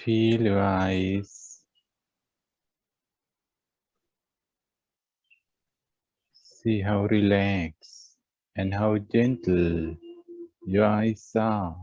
Feel your eyes. See how relaxed and how gentle your eyes are.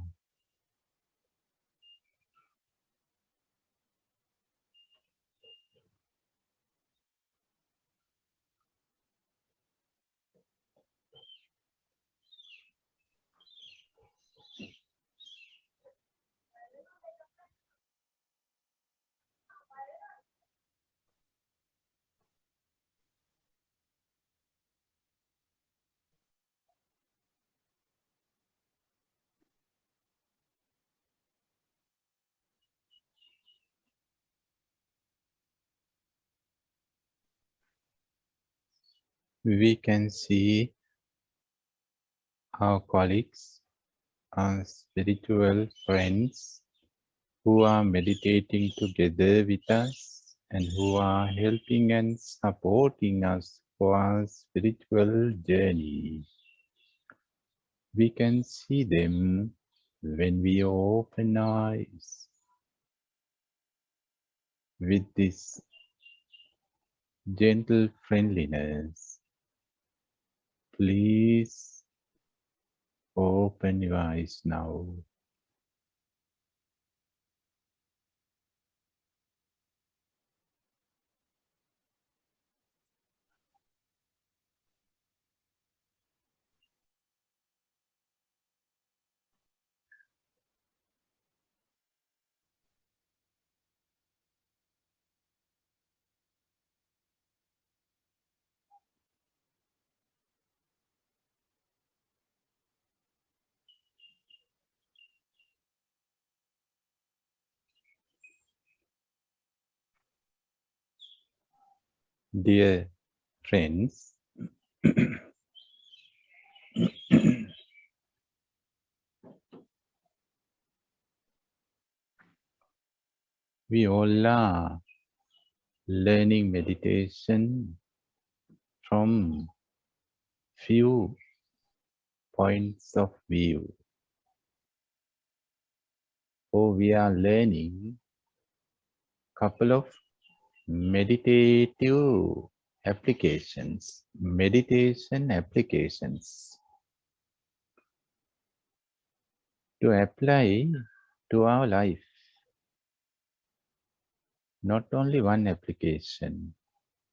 We can see our colleagues, our spiritual friends who are meditating together with us and who are helping and supporting us for our spiritual journey. We can see them when we open our eyes with this gentle friendliness. Please open your eyes now. Dear friends, we all are learning meditation from few points of view. So we are learning couple of meditative applications, meditation applications to apply to our life. Not only one application,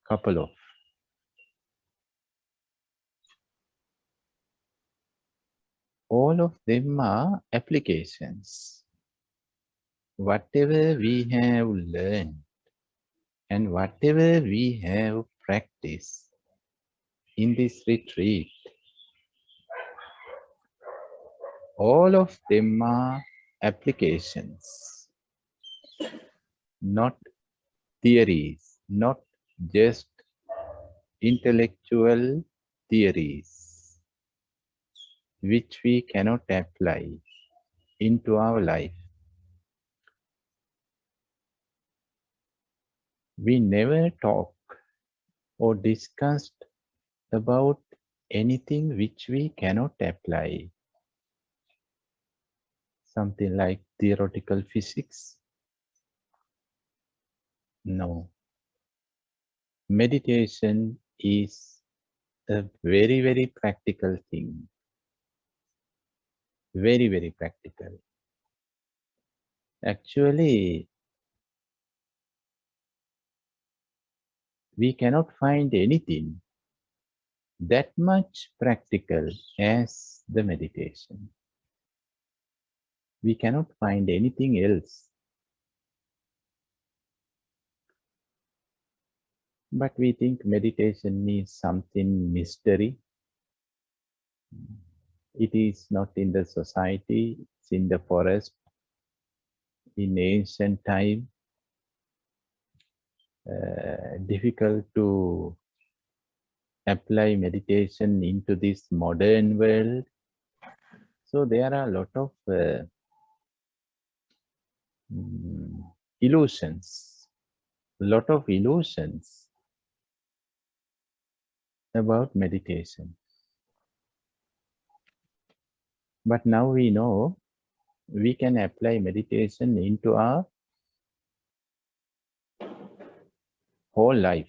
couple of. All of them are applications. Whatever we have learned and whatever we have practiced in this retreat, all of them are applications, not theories, not just intellectual theories, which we cannot apply into our life. We never talk or discussed about anything which we cannot apply. Something like theoretical physics. No. Meditation is a very, very practical thing. Very, very practical. Actually, we cannot find anything that much practical as the meditation. We cannot find anything else. But we think meditation is something mystery. It is not in the society, it's in the forest. In ancient time, difficult to apply meditation into this modern world. So there are a lot of illusions, about meditation. But now we know we can apply meditation into our whole life,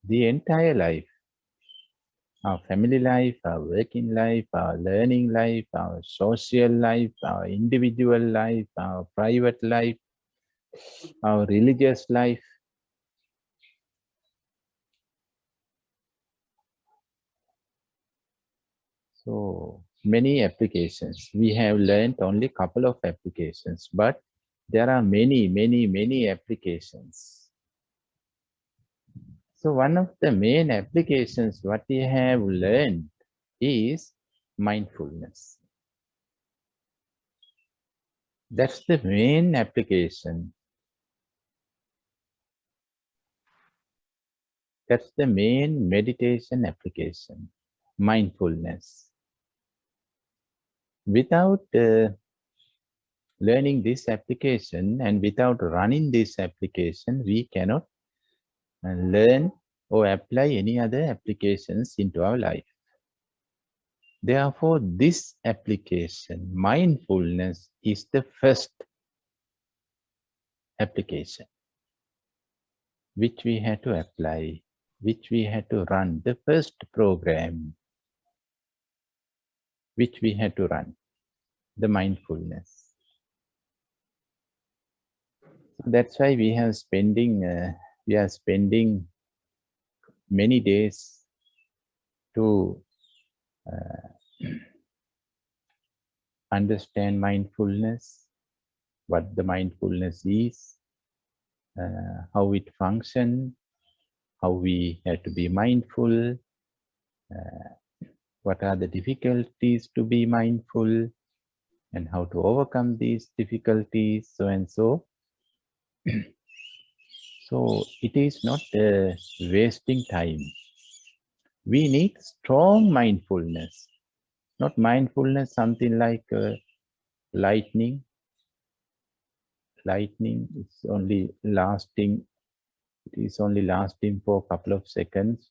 the entire life, our family life, our working life, our learning life, our social life, our individual life, our private life, our religious life. So many applications. We have learned only a couple of applications, but there are many applications. So one of the main applications what we have learned is mindfulness. That's the main application. That's the main meditation application, mindfulness. Without learning this application and without running this application, we cannot learn or apply any other applications into our life. Therefore, this application, mindfulness, is the first application which we had to apply, which we had to run, the first program which we had to run, the mindfulness. So that's why we are spending many days to understand mindfulness, what the mindfulness is, how it functions, how we have to be mindful, what are the difficulties to be mindful, and how to overcome these difficulties, so and so. So it is not wasting time. We need strong mindfulness, not mindfulness something like lightning. Lightning is only lasting. It is only lasting for a couple of seconds.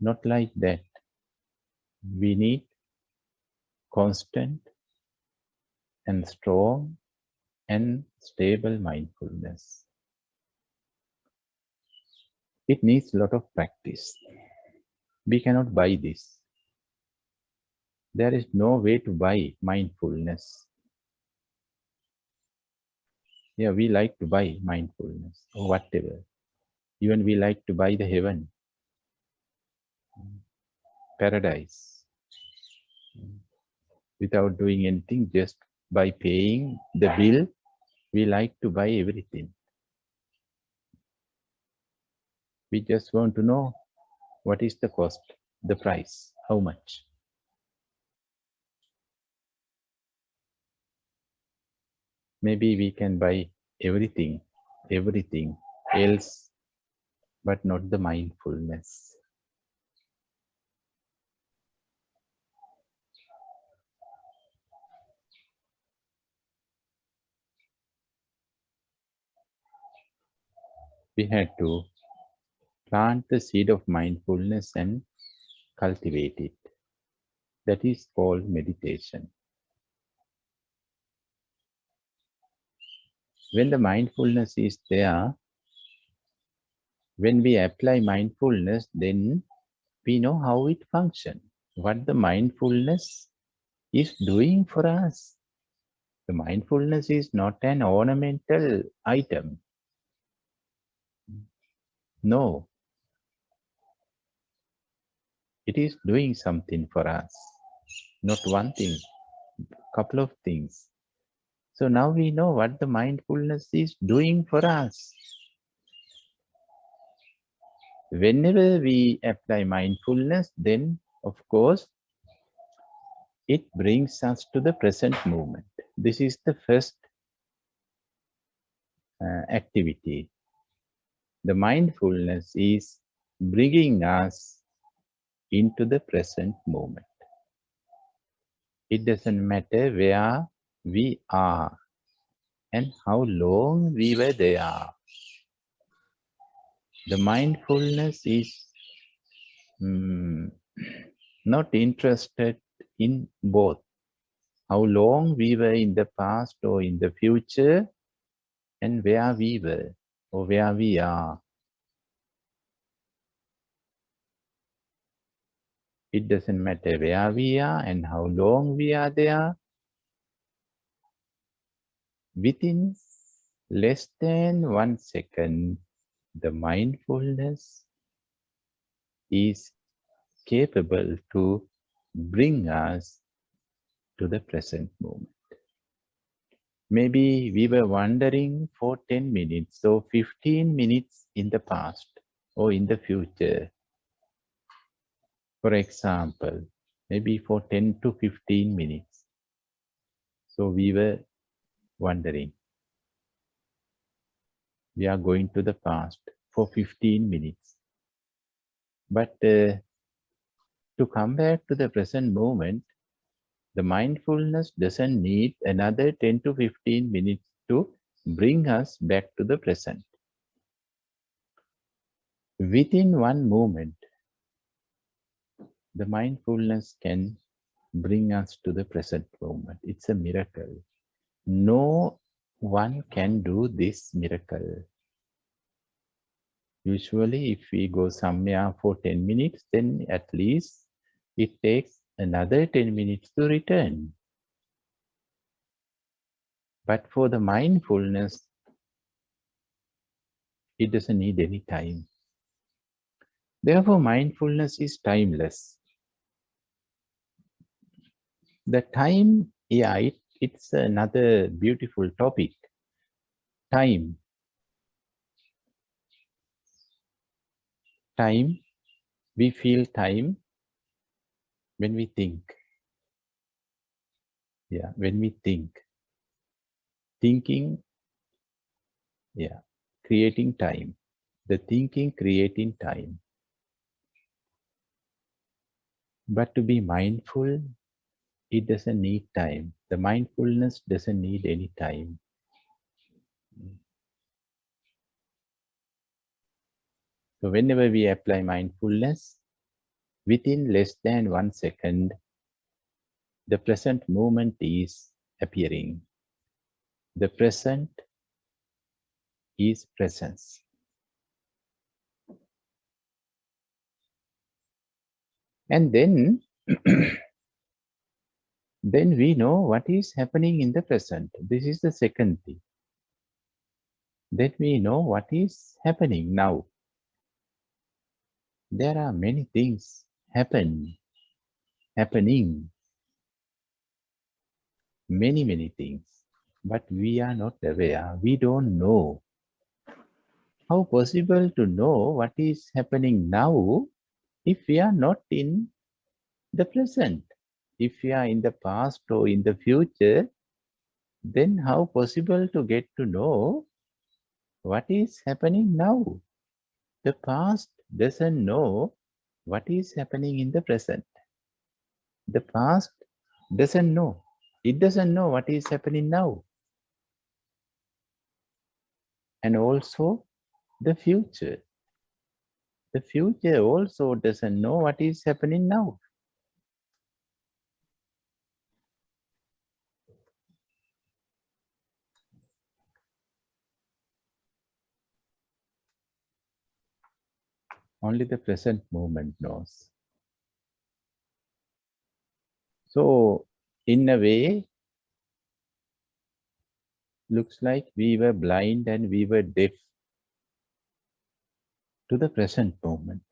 Not like that. We need constant and strong and stable mindfulness. It needs a lot of practice. We cannot buy this. There is no way to buy mindfulness. Yeah, we like to buy mindfulness or whatever. Even we like to buy the heaven, paradise, without doing anything, just by paying the bill. We like to buy everything. We just want to know what is the cost, the price, how much. Maybe we can buy everything else, but not the mindfulness. We had to plant the seed of mindfulness and cultivate it. That is called meditation. When the mindfulness is there, when we apply mindfulness, then we know how it functions, what the mindfulness is doing for us. The mindfulness is not an ornamental item. No, it is doing something for us. Not one thing, couple of things. So now we know what the mindfulness is doing for us. Whenever we apply mindfulness, then of course, it brings us to the present moment. This is the first activity. The mindfulness is bringing us into the present moment. It doesn't matter where we are and how long we were there. The mindfulness is not interested in both how long we were in the past or in the future and where we were. or where we are. It doesn't matter where we are and how long we are there. Within less than 1 second, the mindfulness is capable to bring us to the present moment. Maybe we were wandering for 10 minutes or 15 minutes in the past or in the future. For example, maybe for 10 to 15 minutes. So we were wandering. We are going to the past for 15 minutes. But to come back to the present moment, the mindfulness doesn't need another 10 to 15 minutes to bring us back to the present. Within one moment, the mindfulness can bring us to the present moment. It's a miracle. No one can do this miracle. Usually, if we go somewhere for 10 minutes, then at least it takes another 10 minutes to return. But for the mindfulness, it doesn't need any time. Therefore, mindfulness is timeless. The time, yeah, it's another beautiful topic. Time. Time, we feel time when we think. Yeah, when we think. Thinking, yeah, creating time. The thinking creating time. But to be mindful, it doesn't need time. The mindfulness doesn't need any time. So whenever we apply mindfulness, within less than 1 second, the present moment is appearing. The present is presence. And then, then we know what is happening in the present. This is the second thing. Then we know what is happening now. There are many things happening. Many things. But we are not aware. We don't know. How possible to know what is happening now if we are not in the present? If we are in the past or in the future, then how possible to get to know what is happening now? The past doesn't know what is happening in the present. The past doesn't know. It doesn't know what is happening now. And also the future. The future also doesn't know what is happening now. Only the present moment knows. So, in a way, looks like we were blind and we were deaf to the present moment.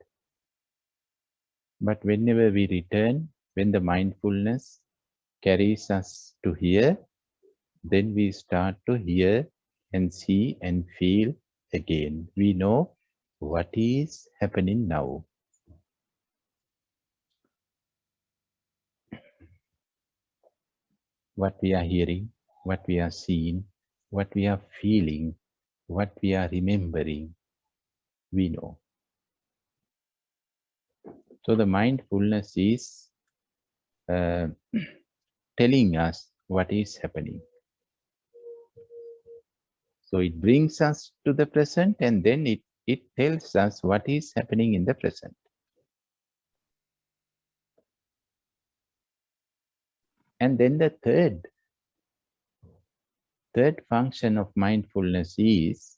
But whenever we return, when the mindfulness carries us to here, then we start to hear and see and feel again. We know what is happening now. What we are hearing, what we are seeing, what we are feeling, what we are remembering, we know. So the mindfulness is telling us what is happening. So it brings us to the present and then it tells us what is happening in the present. And then the third function of mindfulness is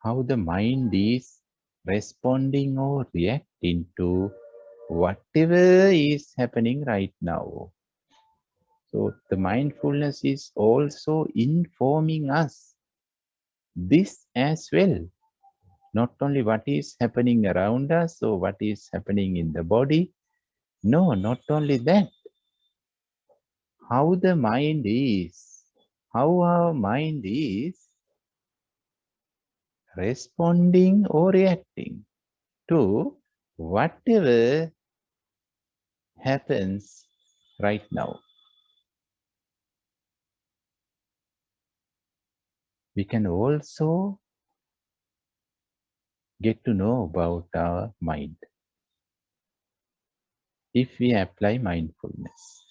how the mind is responding or reacting to whatever is happening right now. So the mindfulness is also informing us this as well. Not only what is happening around us or what is happening in the body. No, not only that. How the mind is, how our mind is responding or reacting to whatever happens right now. We can also get to know about our mind if we apply mindfulness.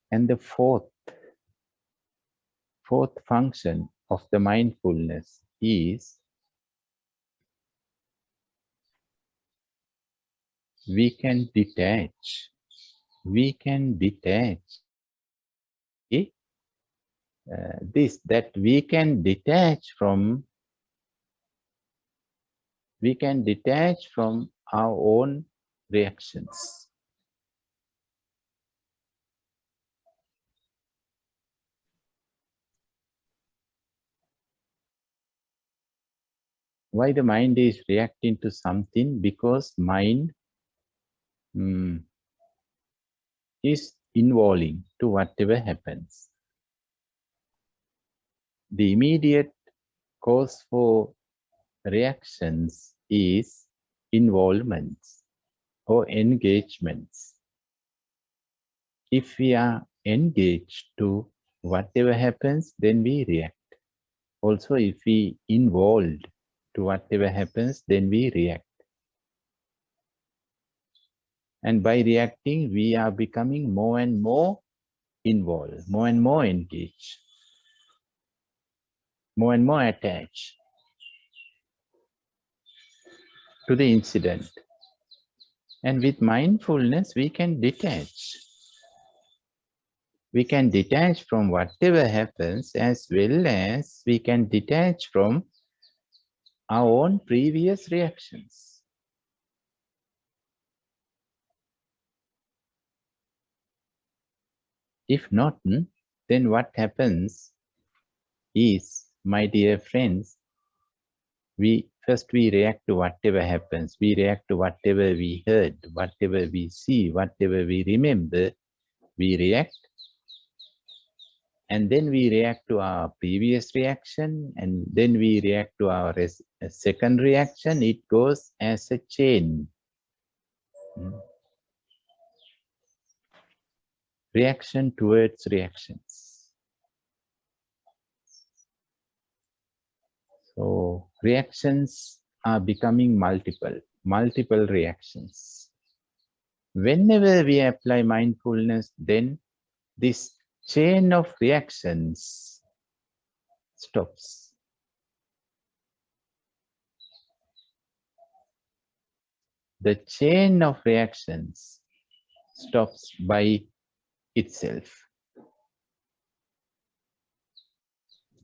And the fourth function of the mindfulness is we can detach. We can detach that we can detach from our own reactions. Why the mind is reacting to something? Because mind is involving to whatever happens. The immediate cause for reactions is involvements or engagements. If we are engaged to whatever happens, then we react. Also, if we involved to whatever happens, then we react. And by reacting, we are becoming more and more involved, more and more engaged, more and more attached to the incident. And with mindfulness, we can detach. We can detach from whatever happens as well as we can detach from our own previous reactions. If not, then what happens is, my dear friends, we react to whatever happens. We react to whatever we heard, whatever we see, whatever we remember. We react, and then we react to our previous reaction, and then we react to our second reaction. It goes as a chain. Reaction towards reactions. So reactions are becoming multiple reactions. Whenever we apply mindfulness, then this chain of reactions stops. The chain of reactions stops by itself.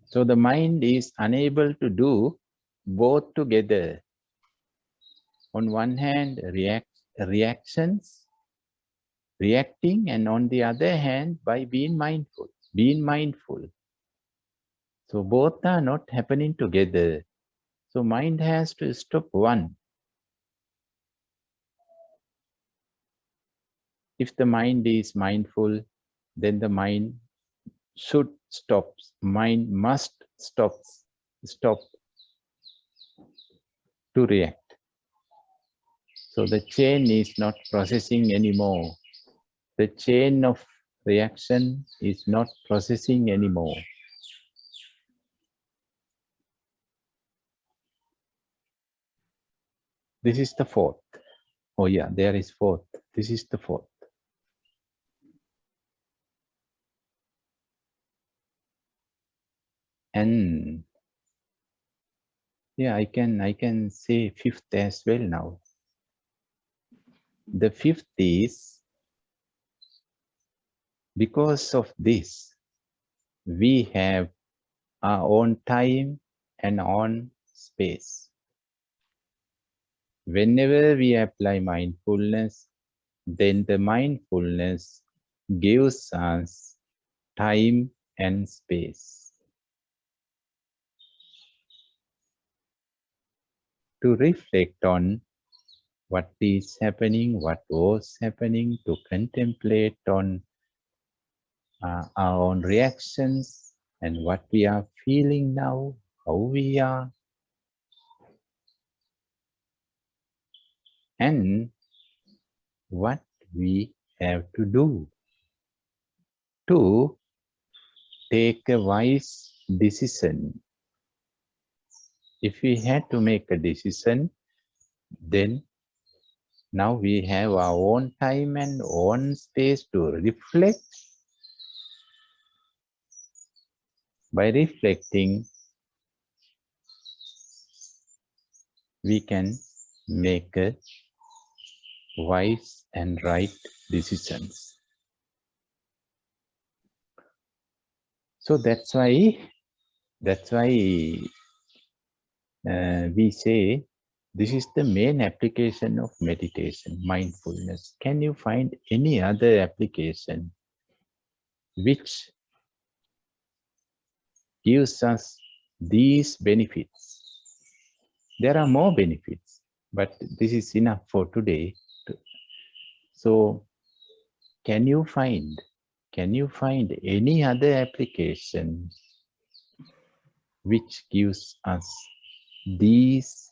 So the mind is unable to do both together. On one hand, reactions, reacting, and on the other hand, by being mindful. So both are not happening together. So mind has to stop one. If the mind is mindful, then the mind should stop. Mind must stop to react. So the chain is not processing anymore. The chain of reaction is not processing anymore. This is the fourth. Oh yeah, there is fourth. This is the fourth. And yeah, I can say fifth as well now. The fifth is Because of this, we have our own time and own space. Whenever we apply mindfulness, then the mindfulness gives us time and space to reflect on what is happening, what was happening, to contemplate on our own reactions and what we are feeling now, how we are, and what we have to do to take a wise decision. If we had to make a decision, then now we have our own time and own space to reflect. By reflecting, we can make a wise and right decisions. So that's why we say this is the main application of meditation, mindfulness. Can you find any other application which gives us these benefits? There are more benefits, but this is enough for today. So can you find any other application which gives us these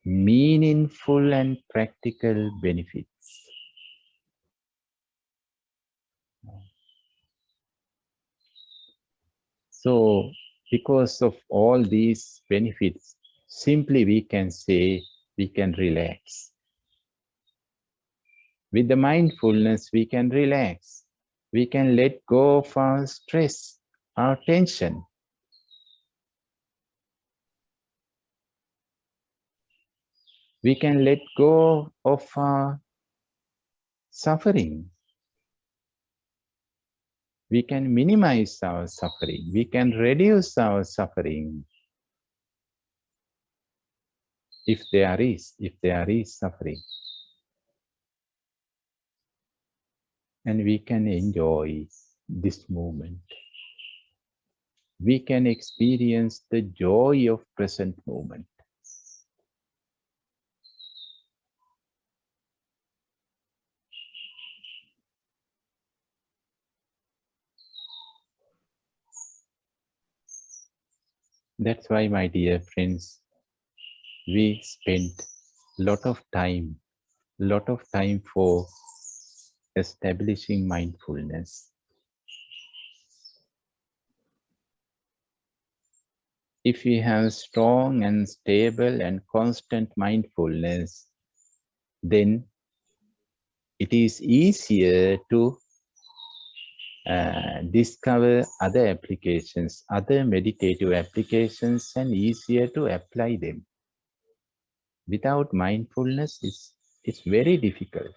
meaningful and practical benefits? So because of all these benefits, simply we can say we can relax. With the mindfulness, we can relax. We can let go of our stress, our tension. We can let go of our suffering. We can minimize our suffering. We can reduce our suffering. If there is suffering. And we can enjoy this moment. We can experience the joy of present moment. That's why, my dear friends, we spent a lot of time for establishing mindfulness. If we have strong and stable and constant mindfulness, then it is easier to discover other applications, other meditative applications, and easier to apply them. Without mindfulness, it's very difficult.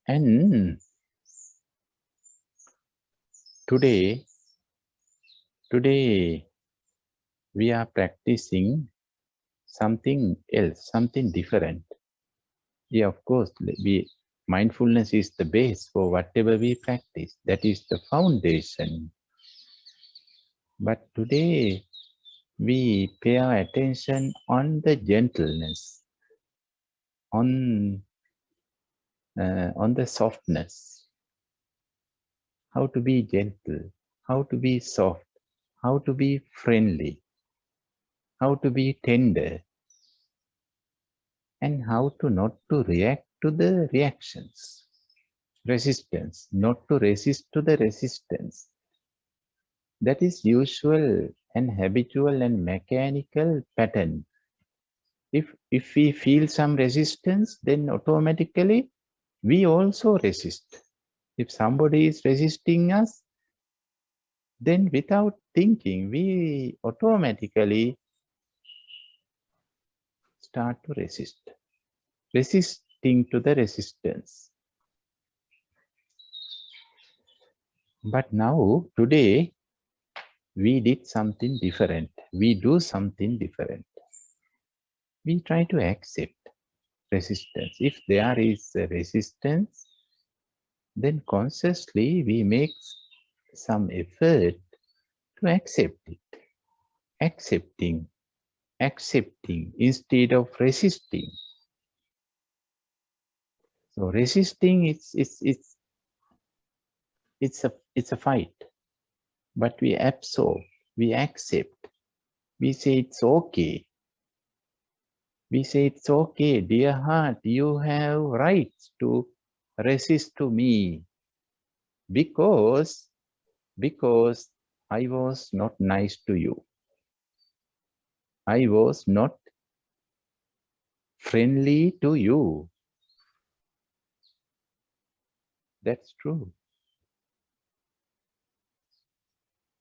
And today we are practicing something else, something different. Yeah, of course, mindfulness is the base for whatever we practice. That is the foundation. But today we pay our attention on the gentleness, on the softness. How to be gentle, how to be soft, how to be friendly, how to be tender, and how to not to react to the reactions. Resistance, not to resist to the resistance. That is usual and habitual and mechanical pattern. If we feel some resistance, then automatically we also resist. If somebody is resisting us, then without thinking, we automatically start to resist. Resisting to the resistance. But now, today, we did something different. We do something different. We try to accept resistance. If there is a resistance, then consciously we make some effort to accept it. Accepting instead of resisting. So resisting, it's a fight. But we absorb, we accept, we say it's okay. We say it's okay, dear heart, you have rights to resist to me because I was not nice to you. I was not friendly to you. That's true.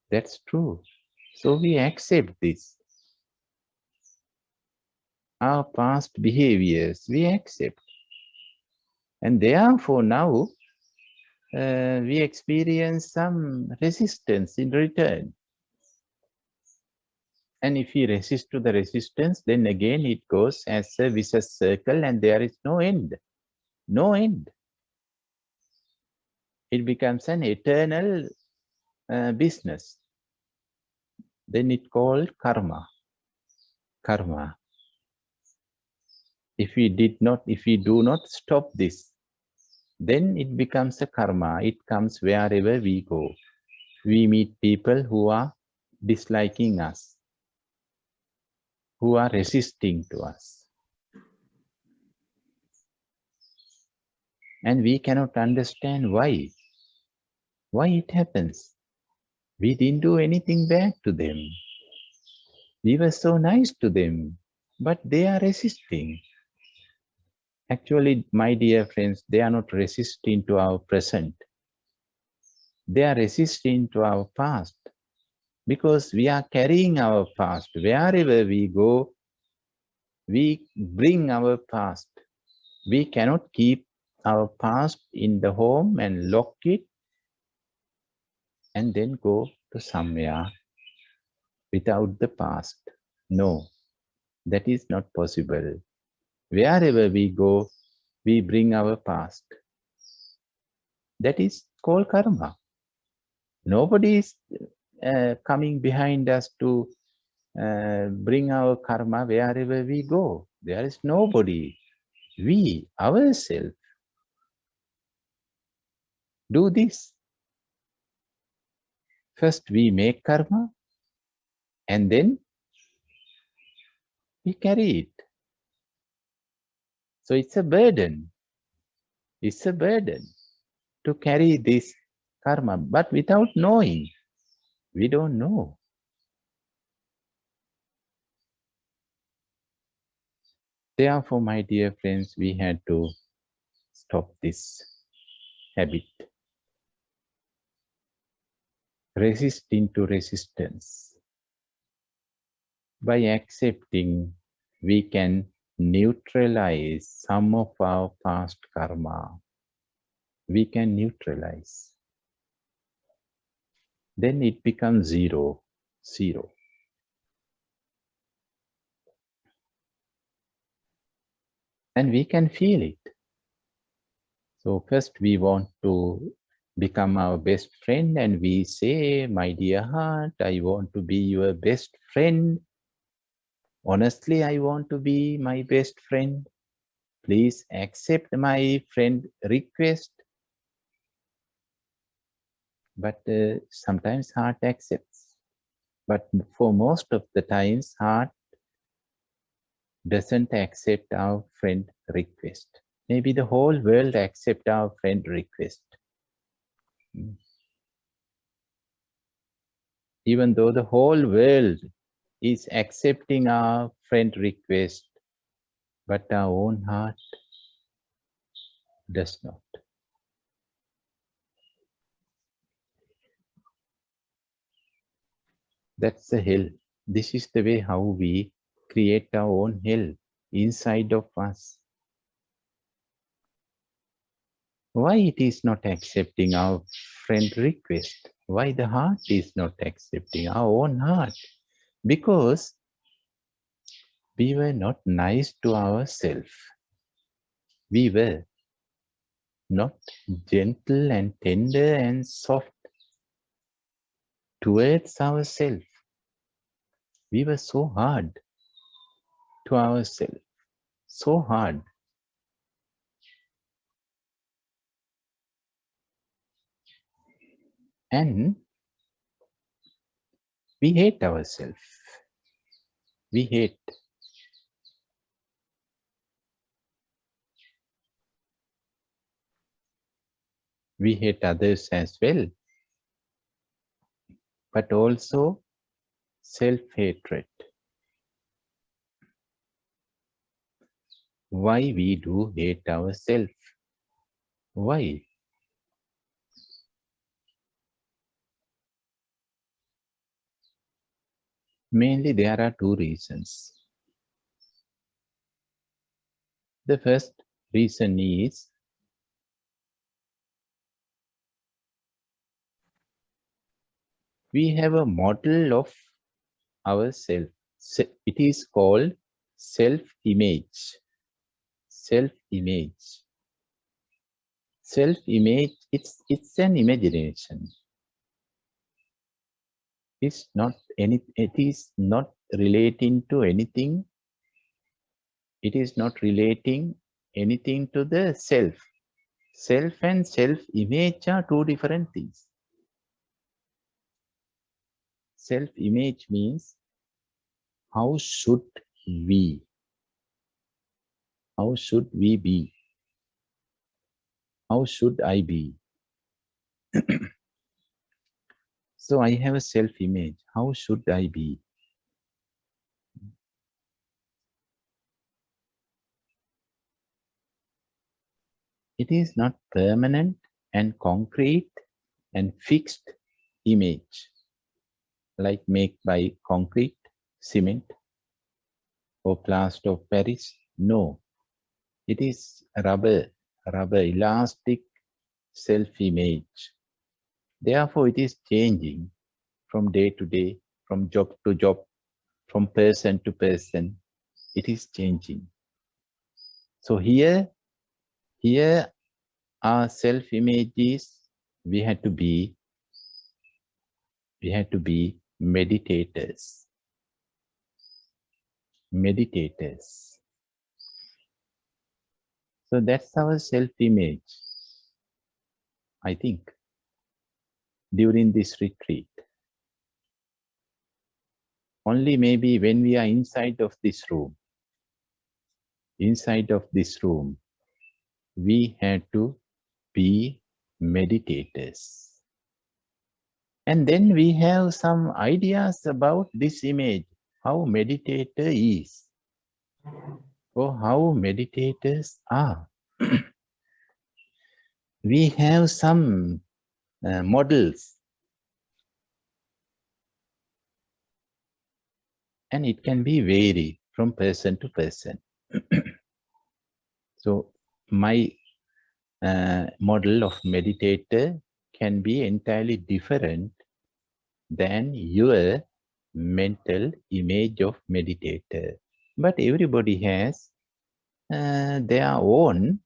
That's true. So we accept this. Our past behaviors, we accept. And therefore now, we experience some resistance in return. And if we resist to the resistance, then again it goes as a vicious circle and there is no end. No end. It becomes an eternal business. Then it called karma. Karma. If we do not stop this, then it becomes a karma. It comes wherever we go. We meet people who are disliking us, who are resisting to us. And we cannot understand why. Why it happens. We didn't do anything bad to them. We were so nice to them, but they are resisting. Actually, my dear friends, they are not resisting to our present. They are resisting to our past because we are carrying our past. Wherever we go, we bring our past. We cannot keep our past in the home and lock it and then go to somewhere without the past. No, that is not possible. Wherever we go, we bring our past. That is called karma. Nobody is coming behind us to bring our karma wherever we go. There is nobody. We, ourselves, do this. First we make karma and then we carry it. So it's a burden. It's a burden to carry this karma, but without knowing. We don't know. Therefore, my dear friends, we had to stop this habit. Resisting to resistance. By accepting, we can neutralize some of our past karma. We can neutralize. Then it becomes zero. And we can feel it. So first we want to become our best friend and we say, my dear heart, I want to be your best friend. Honestly, I want to be my best friend. Please accept my friend request. But sometimes heart accepts. But for most of the times, heart doesn't accept our friend request. Maybe the whole world accept our friend request. Even though the whole world is accepting our friend request, but our own heart does not. That's the hell. This is the way how we create our own hell inside of us. Why it is not accepting our friend request? Why the heart is not accepting our own heart? Because we were not nice to ourselves. We were not gentle and tender and soft towards ourselves. We were so hard to ourselves, so hard. And we hate ourselves. We hate. We hate others as well, but also self-hatred. Why we do hate ourselves? Why? Mainly there are two reasons. The first reason is we have a model of ourselves. It is called self-image. Self-image. Self-image, it's an imagination. It is not relating to anything. It is not relating anything to the self. Self and self-image are two different things. Self-image means how should we? How should we be? How should I be? So I have a self-image. How should I be? It is not permanent and concrete and fixed image like made by concrete, cement, or plaster of Paris. No, it is rubber elastic self-image. Therefore, it is changing from day to day, from job to job, from person to person. It is changing. So here our self-images, we had to be meditators. Meditators. So that's our self-image, I think, during this retreat. Only maybe when we are inside of this room, we had to be meditators. And then we have some ideas about this image, how meditator is, or how meditators are. We have some models, and it can be vary from person to person. So my model of meditator can be entirely different than your mental image of meditator. But everybody has their own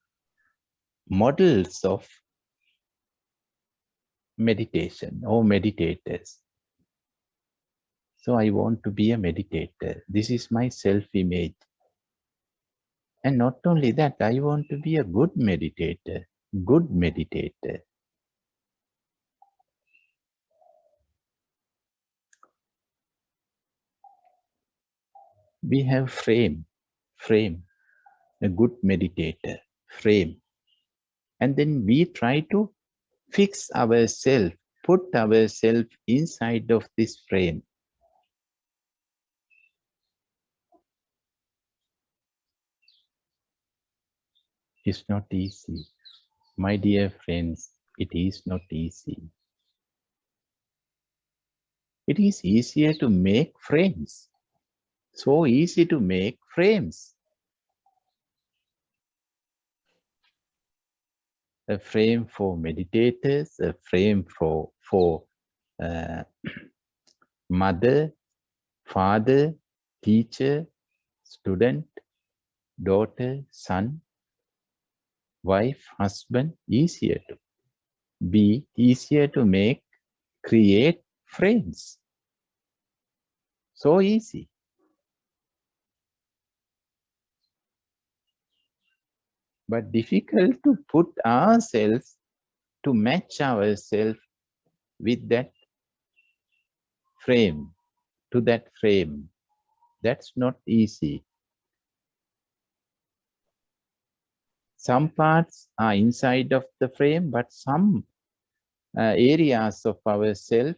models of meditation or meditators. So I want to be a meditator. This is my self-image. And not only that, I want to be a good meditator. Good meditator. We have frame, a good meditator, frame. And then we try to fix ourselves, put ourselves inside of this frame. It's not easy. My dear friends, it is not easy. It is easier to make frames. So easy to make frames. a frame for meditators, a frame for mother, father, teacher, student, daughter, son, wife, husband, easier to be, easier to make, create frames. So easy. But difficult to put ourselves, to match ourselves with that frame, to that frame. That's not easy. Some parts are inside of the frame, but some areas of ourself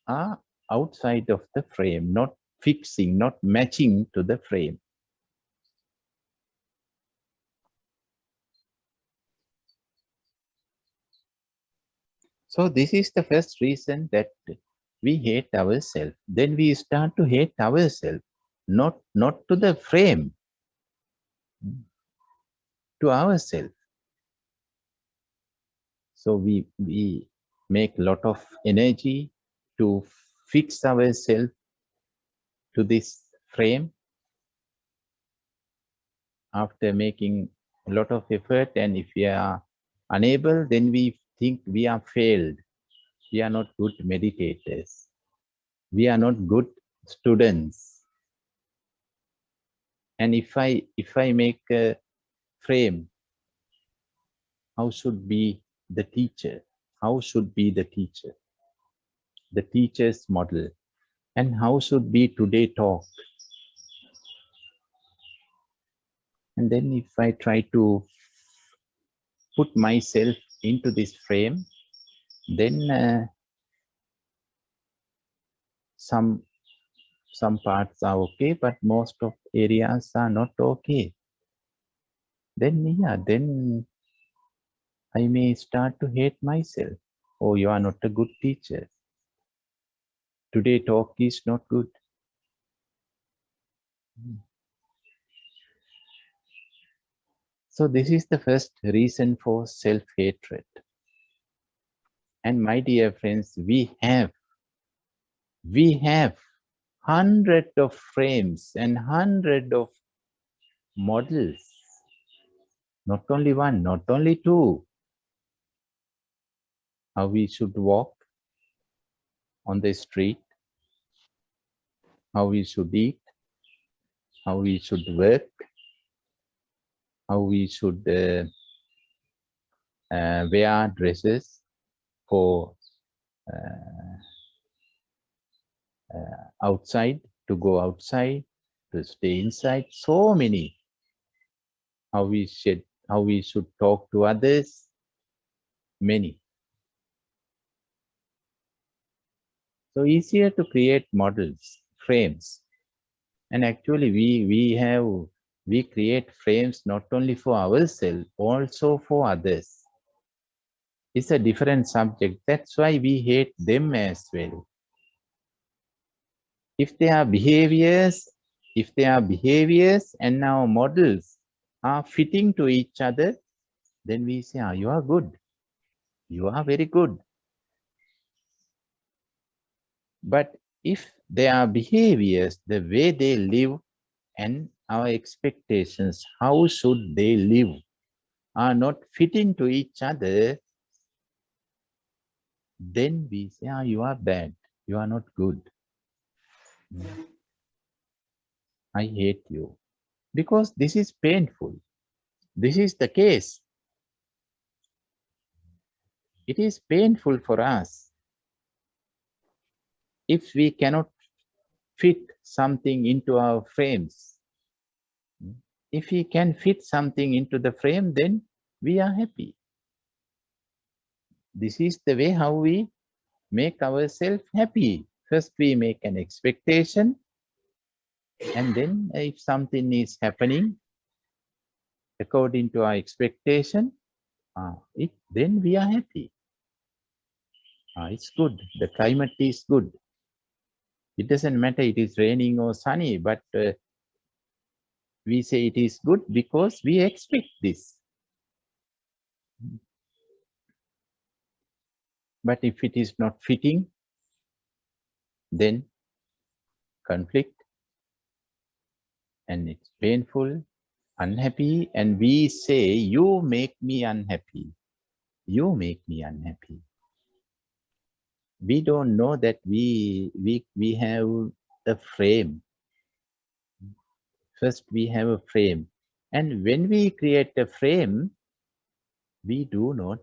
are outside of the frame, not fixing, not matching to the frame. So this is the first reason that we hate ourselves. Then we start to hate ourselves, not to the frame, to ourselves. So we make a lot of energy to fix ourselves to this frame. After making a lot of effort, and if we are unable, then we think we are failed. We are not good meditators. We are not good students. And if I make a frame, how should be the teacher? How should be the teacher? The teacher's model. And how should be today talk? And then if I try to put myself into this frame, then some parts are okay, but most of areas are not okay. Then I may start to hate myself. Oh, you are not a good teacher. Today talk is not good. So this is the first reason for self-hatred. And my dear friends, we have hundreds of frames and hundreds of models. Not only one, not only two. How we should walk on the street, how we should eat, how we should work, how we should wear dresses for outside, to go outside, to stay inside. So many. How we should talk to others. Many. So easier to create models, frames. And actually we create frames not only for ourselves, also for others. It's a different subject. That's why we hate them as well. If they are behaviors and our models are fitting to each other, then we say, oh, you are good. You are very good. But if they are behaviors, the way they live and our expectations, how should they live, are not fitting to each other, then we say, oh, you are bad. You are not good. I hate you. Because this is painful. This is the case. It is painful for us if we cannot fit something into our frames. If we can fit something into the frame, then we are happy. This is the way how we make ourselves happy. First, we make an expectation, and then if something is happening according to our expectation, then we are happy. It's good. The climate is good. It doesn't matter it is raining or sunny, but we say it is good because we expect this. But if it is not fitting, then conflict, and it's painful, unhappy, and we say, you make me unhappy. You make me unhappy. We don't know that we have a frame. First, we have a frame. And when we create a frame, we do not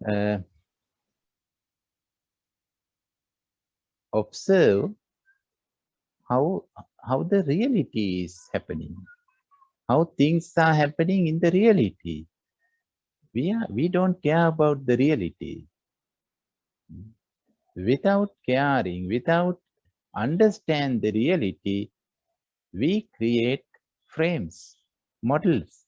uh, observe how the reality is happening, how things are happening in the reality. We don't care about the reality. Without caring, without understand the reality, we create frames, models.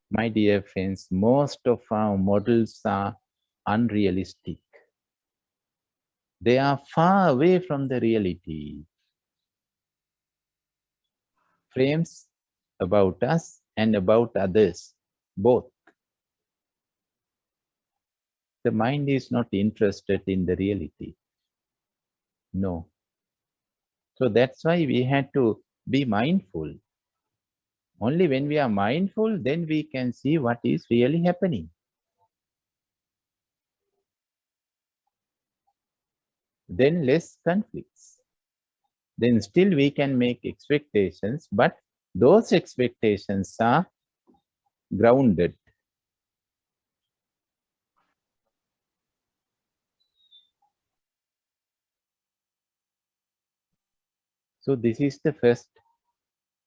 My dear friends, most of our models are unrealistic. They are far away from the reality. Frames about us and about others, both. The mind is not interested in the reality. No. So that's why we had to be mindful. Only when we are mindful, then we can see what is really happening. Then less conflicts. Then still we can make expectations, but those expectations are grounded. So this is the first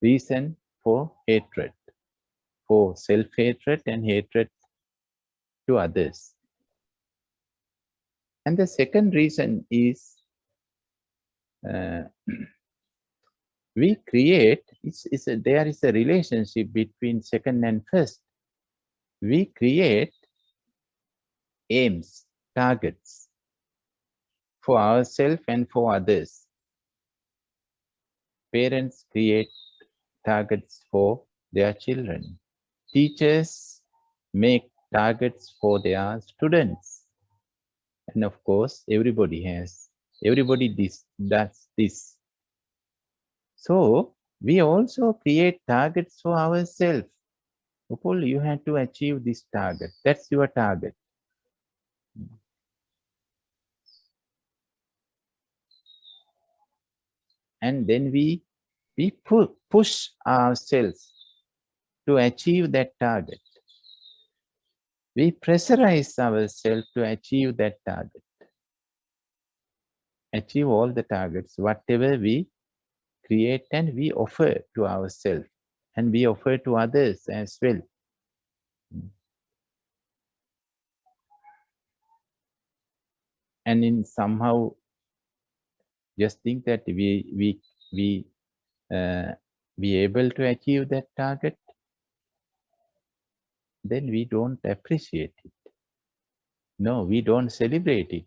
reason for hatred, for self-hatred and hatred to others. And the second reason is uh, we create, there is a relationship between second and first. We create aims, targets for ourselves and for others. Parents create targets for their children. Teachers make targets for their students. And of course, everybody does this. So we also create targets for ourselves. Upul, you have to achieve this target. That's your target. And then we push ourselves to achieve that target. We pressurize ourselves to achieve that target. Achieve all the targets, whatever we create and we offer to ourselves, and we offer to others as well. And in somehow just think that we be able to achieve that target, then we don't appreciate it. No, we don't celebrate it.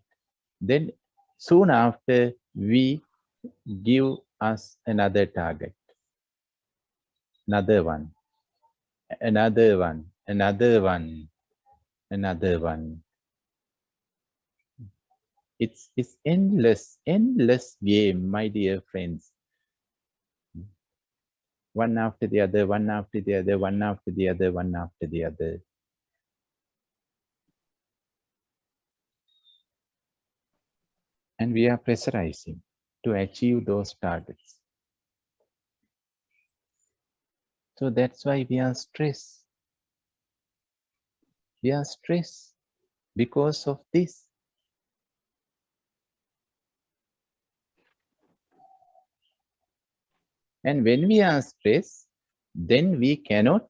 Then soon after we give us another target, another one, another one, another one, another one. It's endless game, my dear friends. One after the other, one after the other, one after the other, one after the other. And we are pressurizing to achieve those targets. So that's why we are stressed. We are stressed because of this. And when we are stressed, then we cannot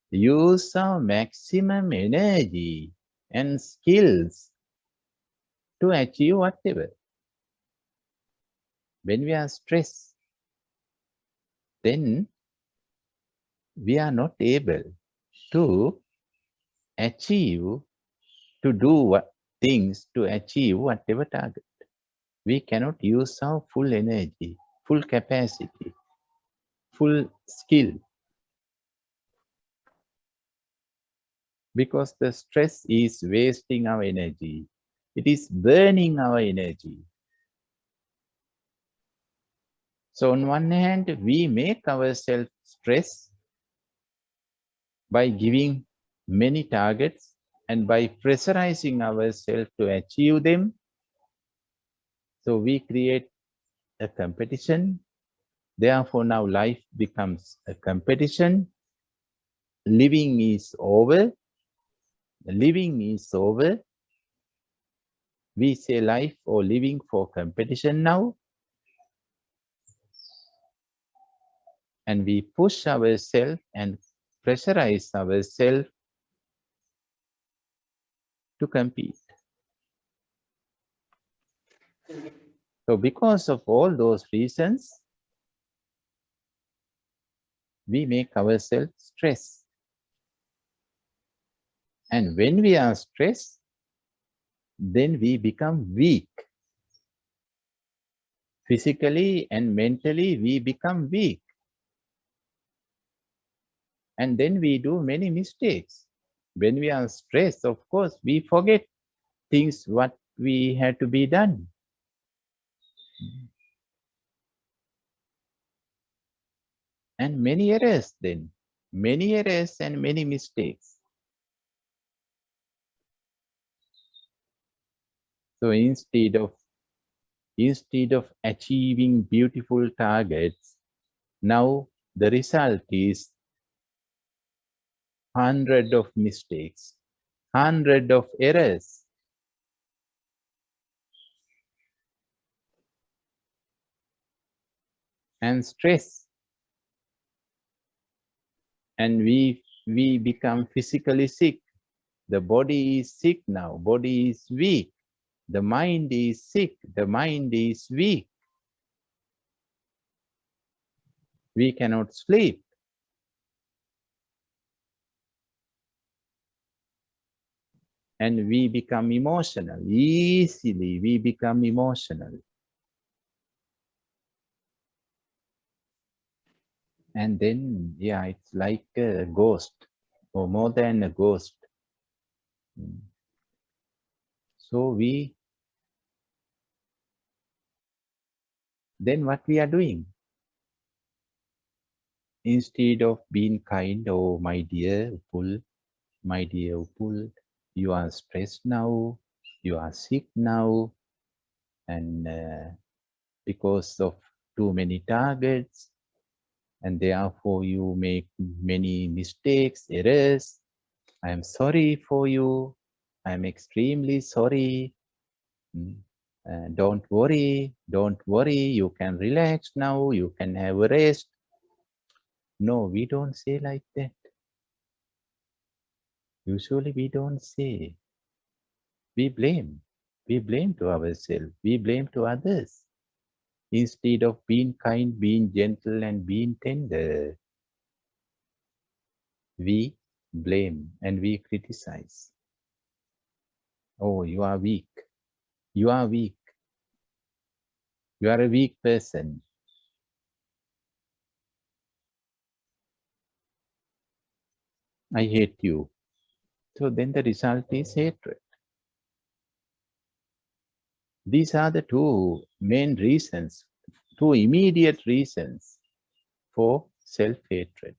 use our maximum energy and skills to achieve whatever. When we are stressed, then we are not able to achieve, to do what things to achieve whatever target. We cannot use our full energy, full capacity, full skill. Because the stress is wasting our energy. It is burning our energy. So on one hand, we make ourselves stress by giving many targets and by pressurizing ourselves to achieve them. So we create a competition. Therefore, now life becomes a competition. Living is over. Living is over. We say life or living for competition now. And we push ourselves and pressurize ourselves to compete. So because of all those reasons, we make ourselves stressed. And when we are stressed, then we become weak. Physically and mentally, we become weak. And then we do many mistakes. When we are stressed, of course, we forget things what we had to be done. And many errors then. Many errors and many mistakes. So instead of achieving beautiful targets, now the result is hundred of mistakes, hundred of errors. And stress. And we become physically sick. The body is sick now, body is weak. The mind is sick, the mind is weak. We cannot sleep. And we become emotional. Easily we become emotional. And then, yeah, it's like a ghost or more than a ghost. So then what we are doing? Instead of being kind, oh, my dear Upul, my dear Upul, you are stressed now, you are sick now, and because of too many targets, and therefore you make many mistakes, errors. I am sorry for you. I am extremely sorry. Don't worry, you can relax now, you can have a rest. No, we don't say like that. Usually we don't say. We blame. We blame to ourselves. We blame to others. Instead of being kind, being gentle, and being tender, we blame and we criticize. Oh, you are weak. You are weak. You are a weak person. I hate you. So then the result is hatred. These are the two main reasons, two immediate reasons for self-hatred.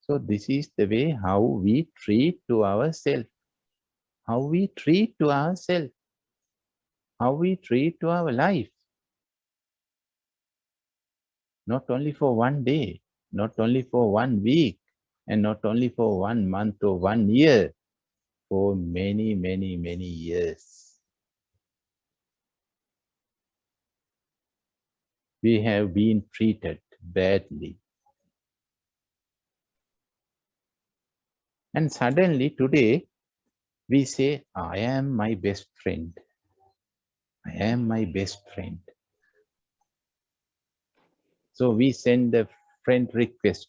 So this is the way how we treat to ourselves, how we treat to ourselves, how we treat to our life. Not only for one day, not only for 1 week, and not only for 1 month or 1 year, for many, many, many years. We have been treated badly. And suddenly today, we say, I am my best friend. I am my best friend. So we send a friend request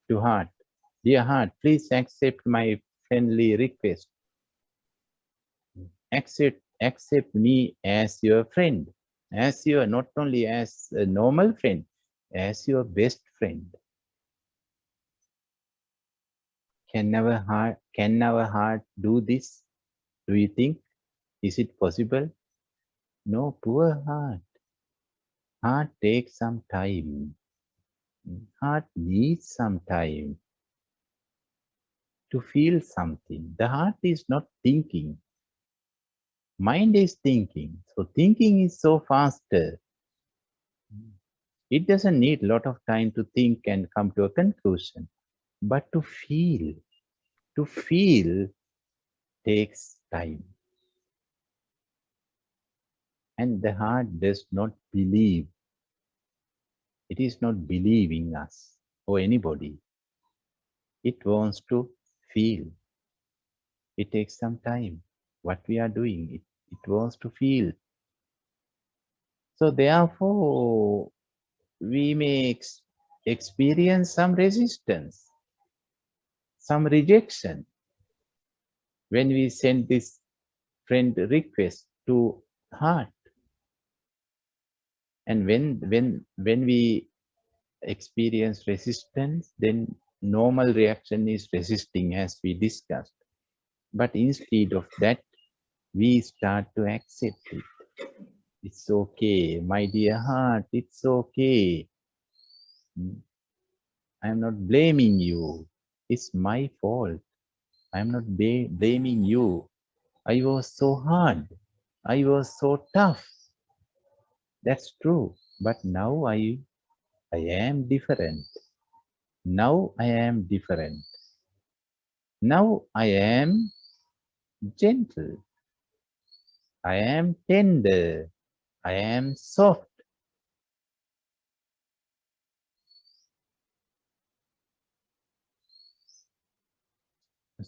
to Heart. Dear Heart, please accept my friendly request. Accept me as your friend, as your, not only as a normal friend, as your best friend. Can our heart do this? Do you think? Is it possible? No, poor heart. Heart takes some time. Heart needs some time to feel something. The heart is not thinking. Mind is thinking. So thinking is so faster. It doesn't need a lot of time to think and come to a conclusion. But to feel takes time. And the heart does not believe. It is not believing us or anybody. It wants to feel. It takes some time. What we are doing, it wants to feel. So therefore, we may experience some resistance, some rejection when we send this friend request to heart. And when we experience resistance, then normal reaction is resisting, as we discussed. But instead of that, we start to accept it. It's okay, my dear heart, it's okay. I'm not blaming you. It's my fault. I'm not blaming you. I was so hard. I was so tough. That's true. But now I am different. Now I am different. Now I am gentle. I am tender. I am soft.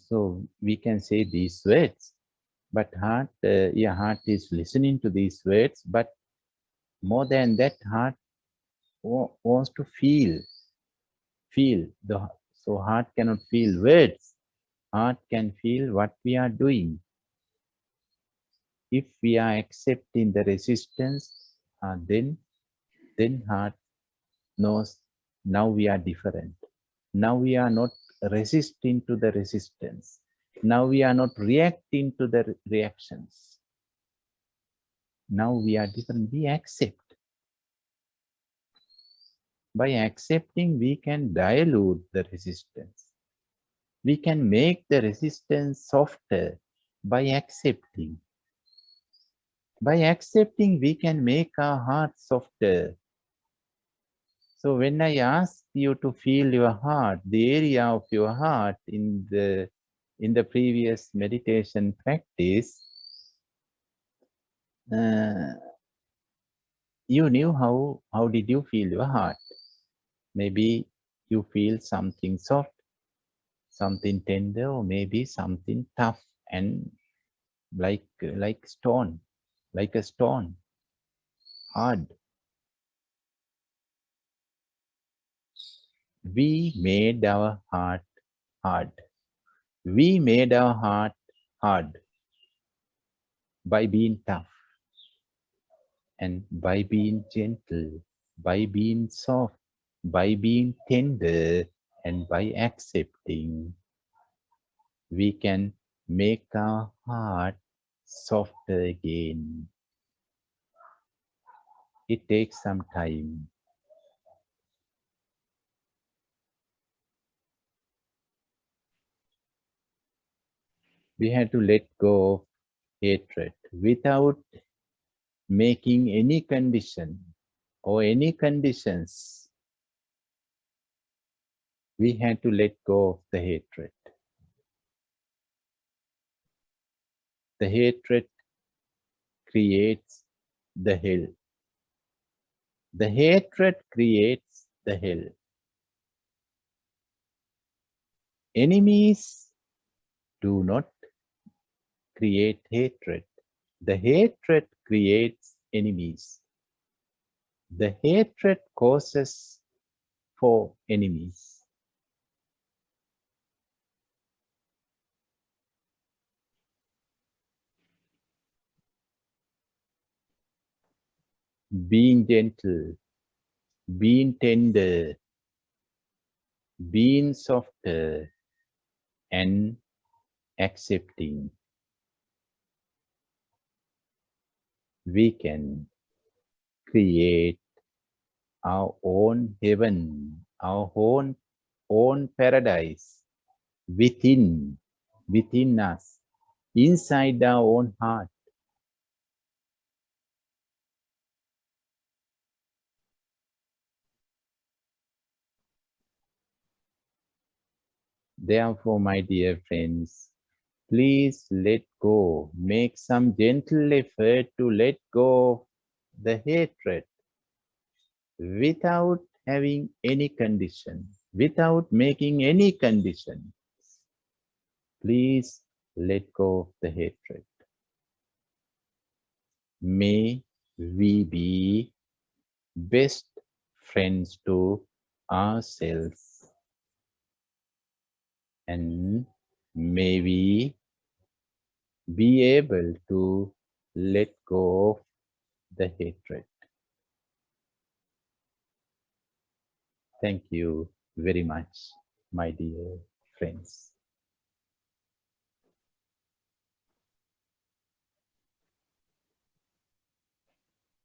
So we can say these words, but heart is listening to these words, but more than that, heart wants to feel the. So heart cannot feel words. Heart can feel what we are doing. If we are accepting the resistance, then heart knows now we are different. Now we are not resisting to the resistance. Now we are not reacting to the reactions. Now we are different. We accept. By accepting, we can dilute the resistance. We can make the resistance softer by accepting. By accepting, we can make our heart softer. So when I ask you to feel your heart, the area of your heart in the previous meditation practice, you knew how did you feel your heart? Maybe you feel something soft, something tender, or maybe something tough and like stone, like a stone, hard. We made our heart hard. We made our heart hard by being tough and by being gentle, by being soft, by being tender, and by accepting. We can make our heart softer again. It takes some time. We had to let go of hatred without making any condition or any conditions. We had to let go of the hatred. The hatred creates the hell. The hatred creates the hell. Enemies do not create hatred. The hatred creates enemies. The hatred causes for enemies. Being gentle, being tender, being softer and accepting, we can create our own heaven, our own paradise within us, inside our own heart. Therefore, my dear friends, please let go. Make some gentle effort to let go of the hatred without having any condition, without making any condition. Please let go of the hatred. May we be best friends to ourselves, and may we be able to let go of the hatred. Thank you very much, my dear friends.